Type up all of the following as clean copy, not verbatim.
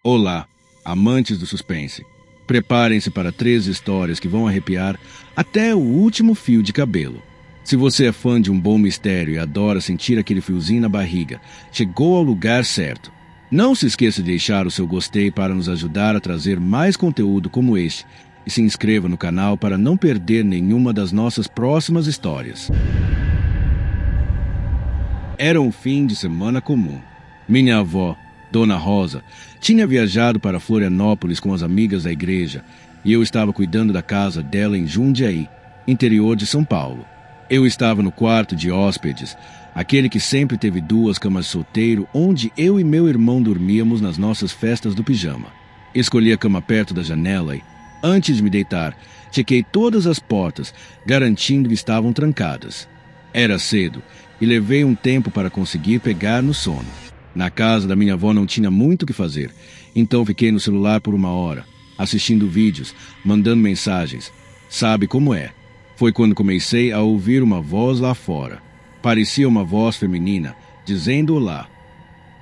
Olá, amantes do suspense. Preparem-se para 3 histórias que vão arrepiar até o último fio de cabelo. Se você é fã de um bom mistério e adora sentir aquele fiozinho na barriga, chegou ao lugar certo. Não se esqueça de deixar o seu gostei para nos ajudar a trazer mais conteúdo como este e se inscreva no canal para não perder nenhuma das nossas próximas histórias. Era um fim de semana comum. Minha avó, Dona Rosa, tinha viajado para Florianópolis com as amigas da igreja e eu estava cuidando da casa dela em Jundiaí, interior de São Paulo. Eu estava no quarto de hóspedes, aquele que sempre teve 2 camas de solteiro, onde eu e meu irmão dormíamos nas nossas festas do pijama. Escolhi a cama perto da janela e, antes de me deitar, chequei todas as portas, garantindo que estavam trancadas. Era cedo e levei um tempo para conseguir pegar no sono. Na casa da minha avó não tinha muito o que fazer, então fiquei no celular por 1 hora, assistindo vídeos, mandando mensagens. Sabe como é? Foi quando comecei a ouvir uma voz lá fora. Parecia uma voz feminina, dizendo olá.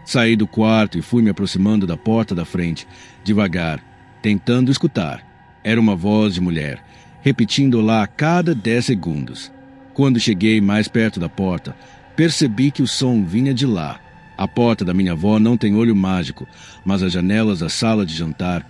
Saí do quarto e fui me aproximando da porta da frente, devagar, tentando escutar. Era uma voz de mulher, repetindo olá a cada 10 segundos. Quando cheguei mais perto da porta, percebi que o som vinha de lá. A porta da minha avó não tem olho mágico, mas as janelas da sala de jantar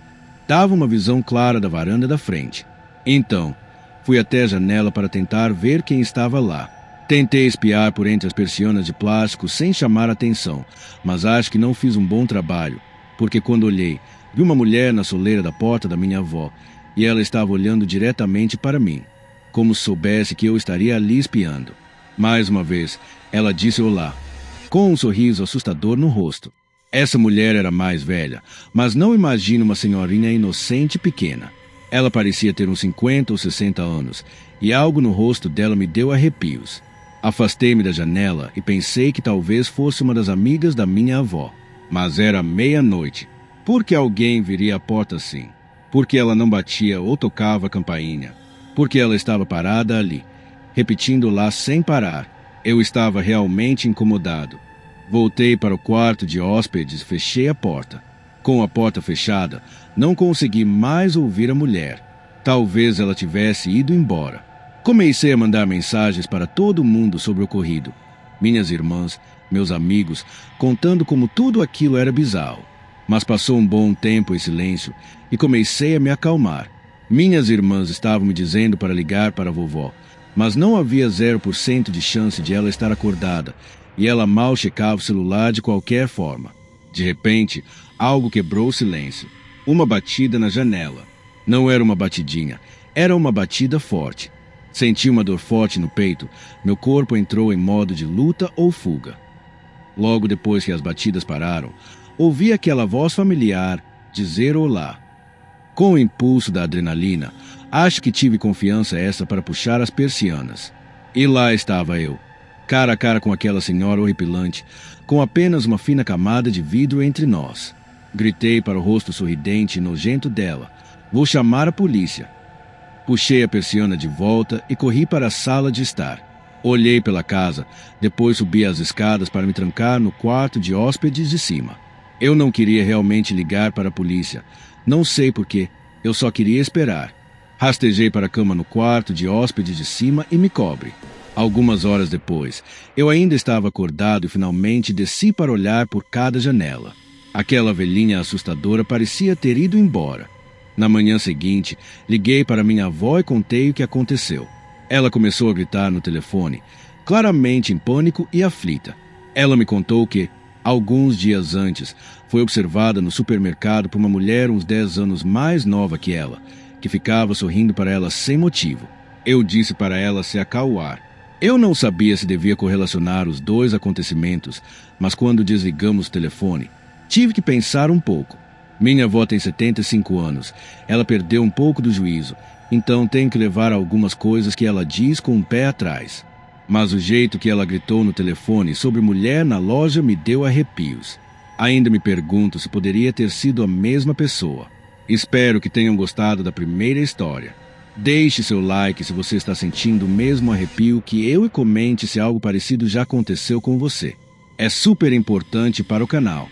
davam uma visão clara da varanda da frente. Então, fui até a janela para tentar ver quem estava lá. Tentei espiar por entre as persianas de plástico sem chamar atenção, mas acho que não fiz um bom trabalho, porque quando olhei, vi uma mulher na soleira da porta da minha avó, e ela estava olhando diretamente para mim, como se soubesse que eu estaria ali espiando. Mais uma vez, ela disse olá, com um sorriso assustador no rosto. Essa mulher era mais velha, mas não imagino uma senhorinha inocente e pequena. Ela parecia ter uns 50 ou 60 anos, e algo no rosto dela me deu arrepios. Afastei-me da janela e pensei que talvez fosse uma das amigas da minha avó. Mas era meia-noite. Por que alguém viria à porta assim? Por que ela não batia ou tocava a campainha? Por que ela estava parada ali, repetindo lá sem parar? Eu estava realmente incomodado. Voltei para o quarto de hóspedes e fechei a porta. Com a porta fechada, não consegui mais ouvir a mulher. Talvez ela tivesse ido embora. Comecei a mandar mensagens para todo mundo sobre o ocorrido. Minhas irmãs, meus amigos, contando como tudo aquilo era bizarro. Mas passou um bom tempo em silêncio e comecei a me acalmar. Minhas irmãs estavam me dizendo para ligar para a vovó, mas não havia 0% de chance de ela estar acordada, e ela mal checava o celular de qualquer forma. De repente, algo quebrou o silêncio. Uma batida na janela. Não era uma batidinha, era uma batida forte. Senti uma dor forte no peito, meu corpo entrou em modo de luta ou fuga. Logo depois que as batidas pararam, ouvi aquela voz familiar dizer olá. Com o impulso da adrenalina, acho que tive confiança extra para puxar as persianas. E lá estava eu, cara a cara com aquela senhora horripilante, com apenas uma fina camada de vidro entre nós. Gritei para o rosto sorridente e nojento dela, vou chamar a polícia. Puxei a persiana de volta e corri para a sala de estar. Olhei pela casa, depois subi as escadas para me trancar no quarto de hóspedes de cima. Eu não queria realmente ligar para a polícia. Não sei porquê, eu só queria esperar. Rastejei para a cama no quarto de hóspedes de cima e me cobre. Algumas horas depois, eu ainda estava acordado e finalmente desci para olhar por cada janela. Aquela velhinha assustadora parecia ter ido embora. Na manhã seguinte, liguei para minha avó e contei o que aconteceu. Ela começou a gritar no telefone, claramente em pânico e aflita. Ela me contou que, alguns dias antes, foi observada no supermercado por uma mulher uns 10 anos mais nova que ela, que ficava sorrindo para ela sem motivo. Eu disse para ela se acalmar. Eu não sabia se devia correlacionar os 2 acontecimentos, mas quando desligamos o telefone, tive que pensar um pouco. Minha avó tem 75 anos, ela perdeu um pouco do juízo, então tenho que levar algumas coisas que ela diz com um pé atrás. Mas o jeito que ela gritou no telefone sobre mulher na loja me deu arrepios. Ainda me pergunto se poderia ter sido a mesma pessoa. Espero que tenham gostado da primeira história. Deixe seu like se você está sentindo o mesmo arrepio que eu e comente se algo parecido já aconteceu com você. É super importante para o canal.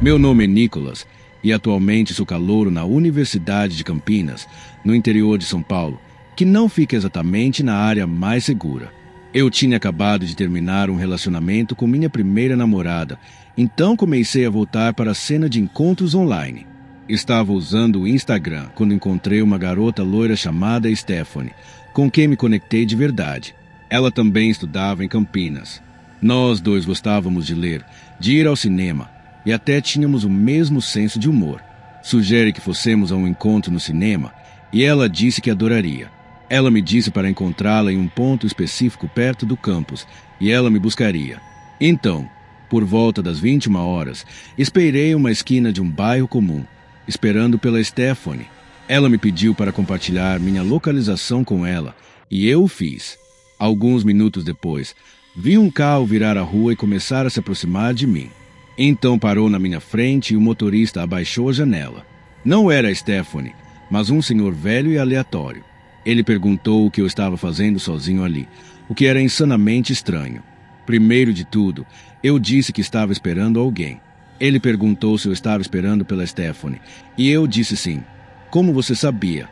Meu nome é Nicolas e atualmente sou calouro na Universidade de Campinas, no interior de São Paulo, que não fica exatamente na área mais segura. Eu tinha acabado de terminar um relacionamento com minha primeira namorada, então comecei a voltar para a cena de encontros online. Estava usando o Instagram quando encontrei uma garota loira chamada Stephanie, com quem me conectei de verdade. Ela também estudava em Campinas. Nós dois gostávamos de ler, de ir ao cinema e até tínhamos o mesmo senso de humor. Sugere que fossemos a um encontro no cinema e ela disse que adoraria. Ela me disse para encontrá-la em um ponto específico perto do campus e ela me buscaria. Então, por volta das 21 horas, esperei uma esquina de um bairro comum, esperando pela Stephanie. Ela me pediu para compartilhar minha localização com ela e eu o fiz. Alguns minutos depois, vi um carro virar a rua e começar a se aproximar de mim. Então parou na minha frente e o motorista abaixou a janela. Não era a Stephanie, mas um senhor velho e aleatório. Ele perguntou o que eu estava fazendo sozinho ali, o que era insanamente estranho. Primeiro de tudo, eu disse que estava esperando alguém. Ele perguntou se eu estava esperando pela Stephanie, e eu disse sim. Como você sabia?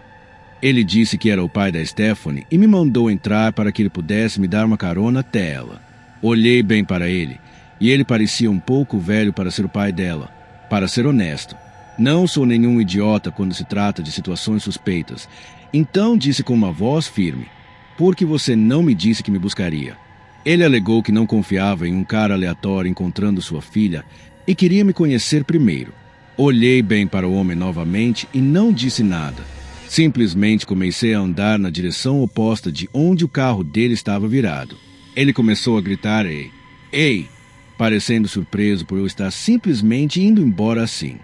Ele disse que era o pai da Stephanie e me mandou entrar para que ele pudesse me dar uma carona até ela. Olhei bem para ele, e ele parecia um pouco velho para ser o pai dela. Para ser honesto, não sou nenhum idiota quando se trata de situações suspeitas. Então disse com uma voz firme: "Por que você não me disse que me buscaria?" Ele alegou que não confiava em um cara aleatório encontrando sua filha e queria me conhecer primeiro. Olhei bem para o homem novamente e não disse nada. Simplesmente comecei a andar na direção oposta de onde o carro dele estava virado. Ele começou a gritar "Ei! Ei!", parecendo surpreso por eu estar simplesmente indo embora assim.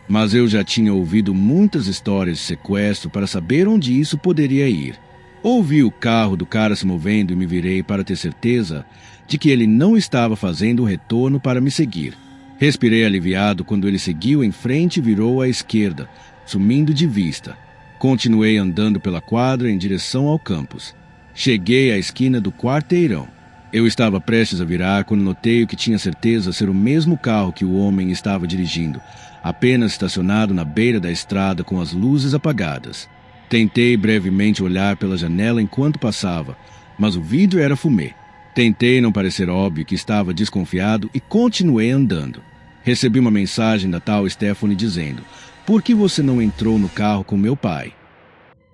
Mas eu já tinha ouvido muitas histórias de sequestro para saber onde isso poderia ir. Ouvi o carro do cara se movendo e me virei para ter certeza de que ele não estava fazendo um retorno para me seguir. Respirei aliviado quando ele seguiu em frente e virou à esquerda, sumindo de vista. Continuei andando pela quadra em direção ao campus. Cheguei à esquina do quarteirão. Eu estava prestes a virar quando notei o que tinha certeza ser o mesmo carro que o homem estava dirigindo, apenas estacionado na beira da estrada com as luzes apagadas. Tentei brevemente olhar pela janela enquanto passava, mas o vidro era fumê. Tentei não parecer óbvio que estava desconfiado e continuei andando. Recebi uma mensagem da tal Stephanie dizendo: "Por que você não entrou no carro com meu pai?"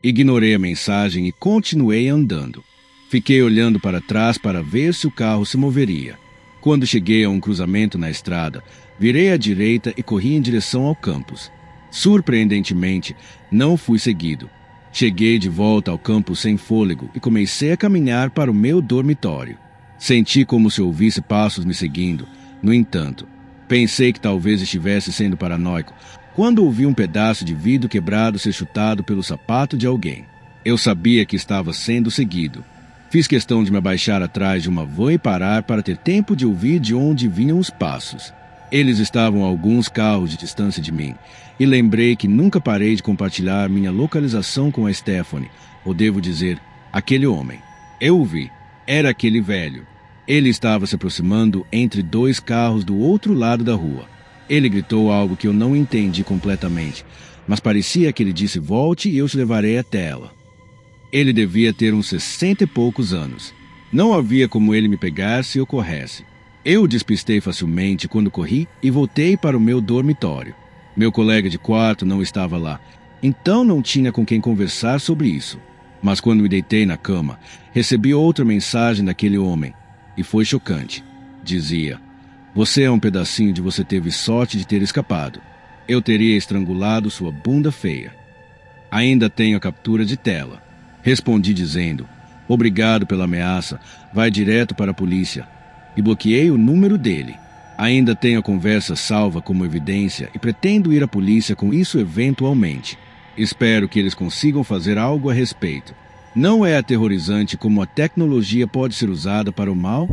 Ignorei a mensagem e continuei andando. Fiquei olhando para trás para ver se o carro se moveria. Quando cheguei a um cruzamento na estrada, virei à direita e corri em direção ao campus. Surpreendentemente, não fui seguido. Cheguei de volta ao campus sem fôlego e comecei a caminhar para o meu dormitório. Senti como se ouvisse passos me seguindo. No entanto, pensei que talvez estivesse sendo paranoico quando ouvi um pedaço de vidro quebrado ser chutado pelo sapato de alguém. Eu sabia que estava sendo seguido. Fiz questão de me abaixar atrás de uma van e parar para ter tempo de ouvir de onde vinham os passos. Eles estavam a alguns carros de distância de mim, e lembrei que nunca parei de compartilhar minha localização com a Stephanie, ou devo dizer, aquele homem. Eu o vi. Era aquele velho. Ele estava se aproximando entre dois carros do outro lado da rua. Ele gritou algo que eu não entendi completamente, mas parecia que ele disse volte e eu te levarei até ela. Ele devia ter uns 60 e poucos anos. Não havia como ele me pegar se eu corresse. Eu o despistei facilmente quando corri e voltei para o meu dormitório. Meu colega de quarto não estava lá, então não tinha com quem conversar sobre isso. Mas quando me deitei na cama, recebi outra mensagem daquele homem, e foi chocante. Dizia: "Você é um pedacinho de você teve sorte de ter escapado. Eu teria estrangulado sua bunda feia." Ainda tenho a captura de tela. Respondi dizendo: "Obrigado pela ameaça, vai direto para a polícia." E bloqueei o número dele. Ainda tenho a conversa salva como evidência e pretendo ir à polícia com isso eventualmente. Espero que eles consigam fazer algo a respeito. Não é aterrorizante como a tecnologia pode ser usada para o mal?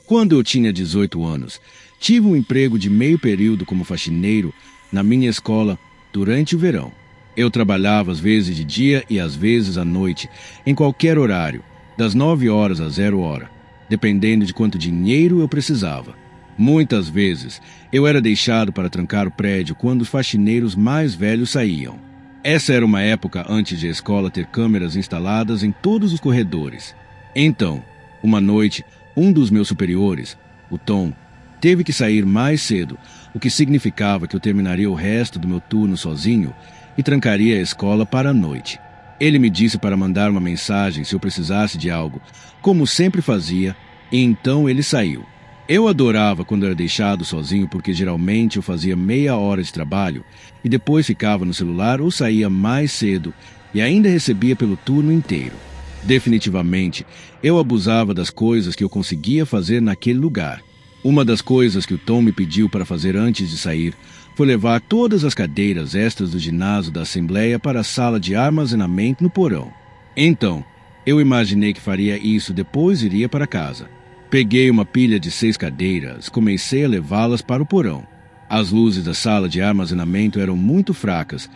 Quando eu tinha 18 anos, tive um emprego de meio período como faxineiro na minha escola durante o verão. Eu trabalhava às vezes de dia e às vezes à noite, em qualquer horário, das 9 horas a 0 hora, dependendo de quanto dinheiro eu precisava. Muitas vezes, eu era deixado para trancar o prédio quando os faxineiros mais velhos saíam. Essa era uma época antes de a escola ter câmeras instaladas em todos os corredores. Então, uma noite, um dos meus superiores, o Tom, teve que sair mais cedo, o que significava que eu terminaria o resto do meu turno sozinho e trancaria a escola para a noite. Ele me disse para mandar uma mensagem se eu precisasse de algo, como sempre fazia, e então ele saiu. Eu adorava quando era deixado sozinho porque geralmente eu fazia meia hora de trabalho e depois ficava no celular ou saía mais cedo e ainda recebia pelo turno inteiro. Definitivamente, eu abusava das coisas que eu conseguia fazer naquele lugar. Uma das coisas que o Tom me pediu para fazer antes de sair foi levar todas as cadeiras extras do ginásio da Assembleia para a sala de armazenamento no porão. Então, eu imaginei que faria isso depois iria para casa. Peguei uma pilha de 6 cadeiras, comecei a levá-las para o porão. As luzes da sala de armazenamento eram muito fracas,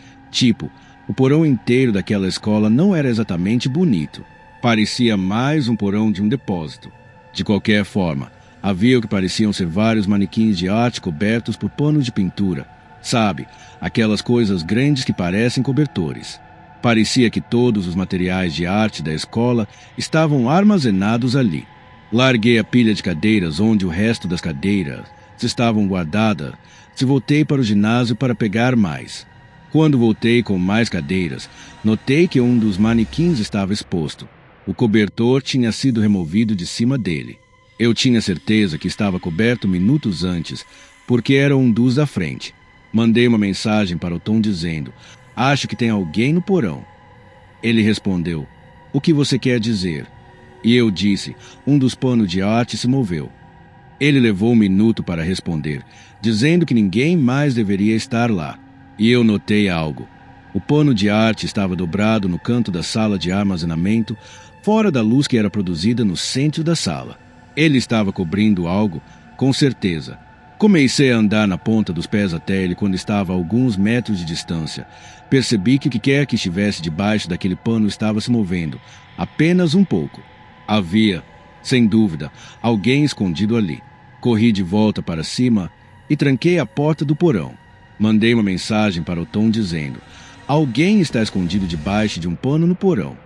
o porão inteiro daquela escola não era exatamente bonito. Parecia mais um porão de um depósito. De qualquer forma, havia o que pareciam ser vários manequins de arte cobertos por panos de pintura. Sabe, aquelas coisas grandes que parecem cobertores. Parecia que todos os materiais de arte da escola estavam armazenados ali. Larguei a pilha de cadeiras onde o resto das cadeiras estavam guardadas e voltei para o ginásio para pegar mais. Quando voltei com mais cadeiras, notei que um dos manequins estava exposto. O cobertor tinha sido removido de cima dele. Eu tinha certeza que estava coberto minutos antes, porque era um dos da frente. Mandei uma mensagem para o Tom dizendo: "Acho que tem alguém no porão." Ele respondeu: "O que você quer dizer?" E eu disse: "Um dos panos de arte se moveu." Ele levou um minuto para responder, dizendo que ninguém mais deveria estar lá. E eu notei algo. O pano de arte estava dobrado no canto da sala de armazenamento, fora da luz que era produzida no centro da sala. Ele estava cobrindo algo, com certeza. Comecei a andar na ponta dos pés até ele quando estava a alguns metros de distância. Percebi que o que quer que estivesse debaixo daquele pano estava se movendo, apenas um pouco. Havia, sem dúvida, alguém escondido ali. Corri de volta para cima e tranquei a porta do porão. Mandei uma mensagem para o Tom dizendo: "Alguém está escondido debaixo de um pano no porão."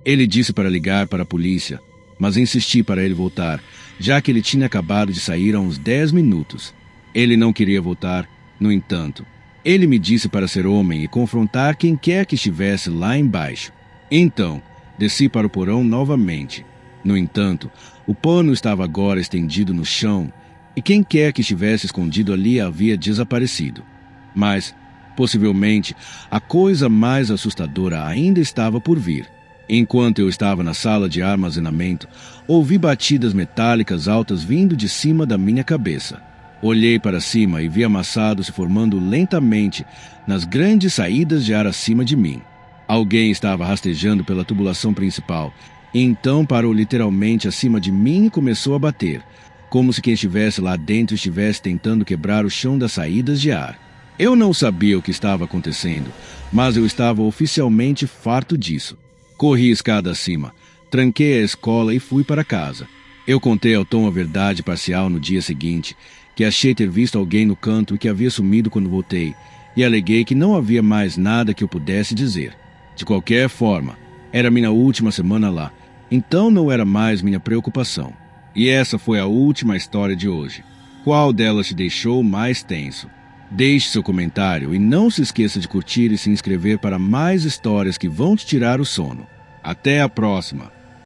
Ele disse para ligar para a polícia, mas insisti para ele voltar, já que ele tinha acabado de sair há uns 10 minutos. Ele não queria voltar, no entanto. Ele me disse para ser homem e confrontar quem quer que estivesse lá embaixo. Então, desci para o porão novamente. No entanto, o pano estava agora estendido no chão e quem quer que estivesse escondido ali havia desaparecido. Mas, possivelmente, a coisa mais assustadora ainda estava por vir. Enquanto eu estava na sala de armazenamento, ouvi batidas metálicas altas vindo de cima da minha cabeça. Olhei para cima e vi amassado se formando lentamente nas grandes saídas de ar acima de mim. Alguém estava rastejando pela tubulação principal, e então parou literalmente acima de mim e começou a bater, como se quem estivesse lá dentro estivesse tentando quebrar o chão das saídas de ar. Eu não sabia o que estava acontecendo, mas eu estava oficialmente farto disso. Corri escada acima, tranquei a escola e fui para casa. Eu contei ao Tom a verdade parcial no dia seguinte, que achei ter visto alguém no canto e que havia sumido quando voltei, e aleguei que não havia mais nada que eu pudesse dizer. De qualquer forma, era minha última semana lá, então não era mais minha preocupação. E essa foi a última história de hoje. Qual delas te deixou mais tenso? Deixe seu comentário e não se esqueça de curtir e se inscrever para mais histórias que vão te tirar o sono. Até a próxima!